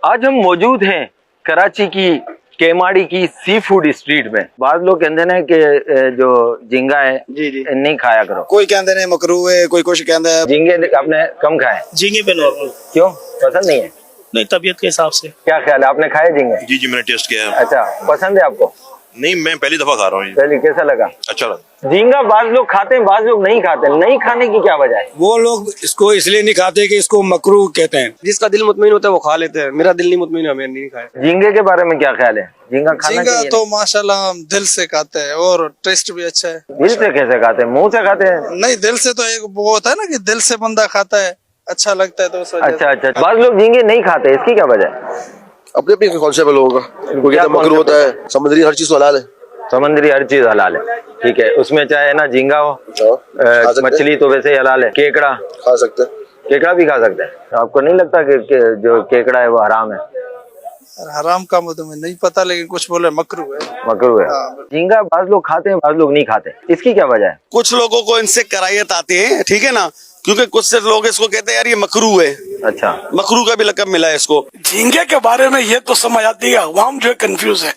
آج ہم موجود ہیں کراچی کی کیماڑی کی سی فوڈ اسٹریٹ میں. بعض لوگ کہتے ہیں کہ جو جھینگا ہے نہیں کھایا کرو. کوئی کہتے ہیں مکروہ ہے, کوئی کچھ کہتا ہے. جھینگے آپ نے کم کھائے؟ جھینگے پہ نارمل. کیوں پسند نہیں ہے؟ نہیں, طبیعت کے حساب سے. کیا خیال ہے, آپ نے کھائے جھینگے؟ جی میں نے ٹیسٹ کیا ہے. اچھا, پسند ہے آپ کو؟ نہیں, میں پہلی دفعہ کھا رہا ہوں. پہلے کیسا لگا؟ اچھا لگا. جھینگا بعض لوگ کھاتے ہیں, بعض لوگ نہیں کھاتے. نہیں کھانے کی کیا وجہ ہے؟ وہ لوگ اس کو اس لیے نہیں کھاتے کہ اس کو مکروہ کہتے ہیں. جس کا دل مطمئن ہوتا ہے وہ کھا لیتے ہیں. میرا دل نہیں مطمئن ہے, میں نہیں کھایا. جھینگے کے بارے میں کیا خیال ہے؟ جھینگا کھانا جھینگا چاہیے؟ تو ماشاءاللہ ہم دل سے کھاتے ہیں اور ٹیسٹ بھی اچھا ہے. دل سے کیسے کھاتے ہیں, منہ سے کھاتے ہیں؟ نہیں, دل سے تو ایک وہ ہوتا ہے نا کہ دل سے بندہ کھاتا ہے, اچھا لگتا ہے تو اس وجہ سے. اچھا اچھا, بعض لوگ جھینگے نہیں کھاتے, اس کی کیا وجہ ہے؟ اپنے اپنے کانسیپٹ ہے لوگوں کا. ان کو کہتے ہیں مکروہ ہوتا ہے, سمندری ہر چیز حلال ہے. سمندری ہر چیز حلال ہے, ٹھیک ہے. اس میں چاہے نا جھینگا ہو, مچھلی تو ویسے ہی حلال ہے. کیکڑا کھا سکتے ہیں, کیکڑا بھی کھا سکتے ہیں. آپ کو نہیں لگتا کہ جو کیکڑا ہے وہ حرام ہے؟ حرام کا مجھے نہیں پتا, لیکن کچھ بولے مکروہ ہے. مکروہ ہے. جھینگا بعض لوگ کھاتے ہیں, بعض لوگ نہیں کھاتے. اس کی کیا وجہ ہے؟ کچھ لوگوں کو ان سے کرائیت آتی ہے, ٹھیک ہے نا, کیونکہ کچھ سے لوگ اس کو کہتے ہیں یار یہ مکروہ ہے. اچھا, مکروہ کا بھی لقب ملا ہے اس کو. جھینگے کے بارے میں یہ تو سمجھ آتی ہے, عوام جو ہے کنفیوز ہے,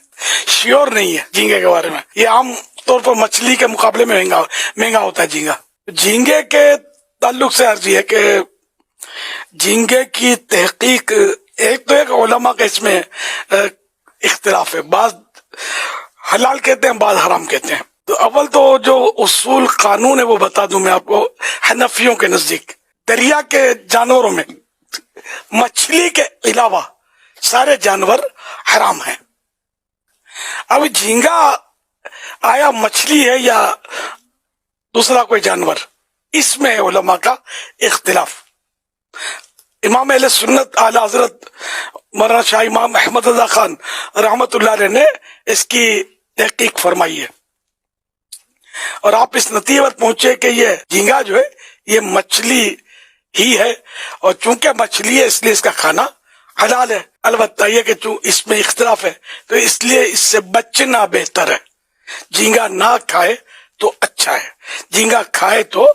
شیور نہیں ہے جھینگے کے بارے میں. یہ عام طور پر مچھلی کے مقابلے میں مہنگا ہوتا ہے جھینگا. جھینگے کے تعلق سے عرض یہ ہے کہ جھینگے کی تحقیق ایک تو ایک علماء کا اس میں اختلاف ہے. بعض حلال کہتے ہیں, بعض حرام کہتے ہیں. تو اول تو جو اصول قانون ہے وہ بتا دوں میں آپ کو. حنفیوں کے نزدیک دریا کے جانوروں میں مچھلی کے علاوہ سارے جانور حرام ہیں. اب جھینگا آیا مچھلی ہے یا دوسرا کوئی جانور, اس میں علماء کا اختلاف. امام اہل سنت اعلی حضرت مولانا شاہ امام احمد رضا خان رحمت اللہ علیہ نے اس کی تحقیق فرمائی ہے, اور آپ اس نتیجے پر پہنچے کہ یہ جھینگا جو ہے یہ مچھلی ہی ہے, اور چونکہ مچھلی ہے اس لیے اس کا کھانا حلال ہے. البتہ یہ کہ اس میں اختلاف ہے تو اس لیے اس سے بچنا بہتر ہے. جھینگا نہ کھائے تو اچھا ہے, جھینگا کھائے تو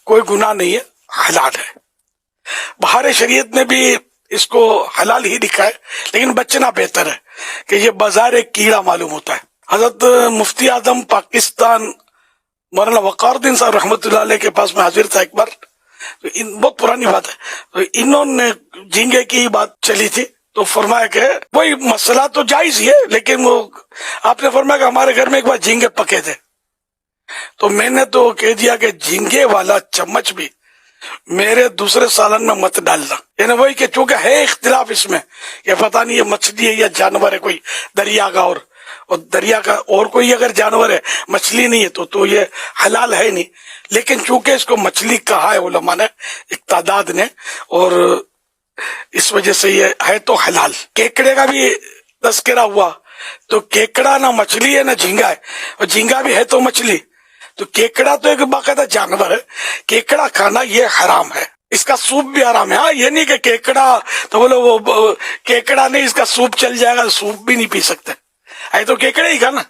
کوئی گناہ نہیں ہے, حلال ہے. بہار شریعت نے بھی اس کو حلال ہی لکھا ہے, لیکن بچنا بہتر ہے کہ یہ بازار ایک کیڑا معلوم ہوتا ہے. حضرت مفتی اعظم پاکستان مولانا وقار الدین صاحب رحمۃ اللہ علیہ کے پاس میں حاضر تھا ایک بار, بہت پرانی بات ہے. تو انہوں نے جھینگے کی بات چلی تھی تو فرمایا کہ وہی مسئلہ تو جائز ہی ہے, لیکن وہ آپ نے فرمایا کہ ہمارے گھر میں ایک بار جھینگے پکے تھے, تو میں نے تو کہہ دیا کہ جھینگے والا چمچ بھی میرے دوسرے سالن میں مت ڈالنا. یعنی وہی کہ چونکہ ہے اختلاف اس میں, یہ پتہ نہیں یہ مچھلی ہے یا جانور ہے کوئی دریا کا, اور دریا کا اور کوئی اگر جانور ہے, مچھلی نہیں ہے تو یہ حلال ہے نہیں. لیکن چونکہ اس کو مچھلی کہا ہے علماء نے ایک تعداد نے, اور اس وجہ سے یہ ہے تو حلال. کیکڑے کا بھی تذکرہ ہوا, تو کیکڑا نہ مچھلی ہے نہ جھینگا ہے, اور جھینگا بھی ہے تو مچھلی. تو کیکڑا تو ایک باقاعدہ جانور ہے, کیکڑا کھانا یہ حرام ہے. اس کا سوپ بھی حرام ہے. ہاں, یہ نہیں کہ کیکڑا تو بولو وہ کیکڑا نہیں, اس کا سوپ چل جائے گا, سوپ بھی نہیں پی سکتے, ہے تو کیکڑے ہی کھانا.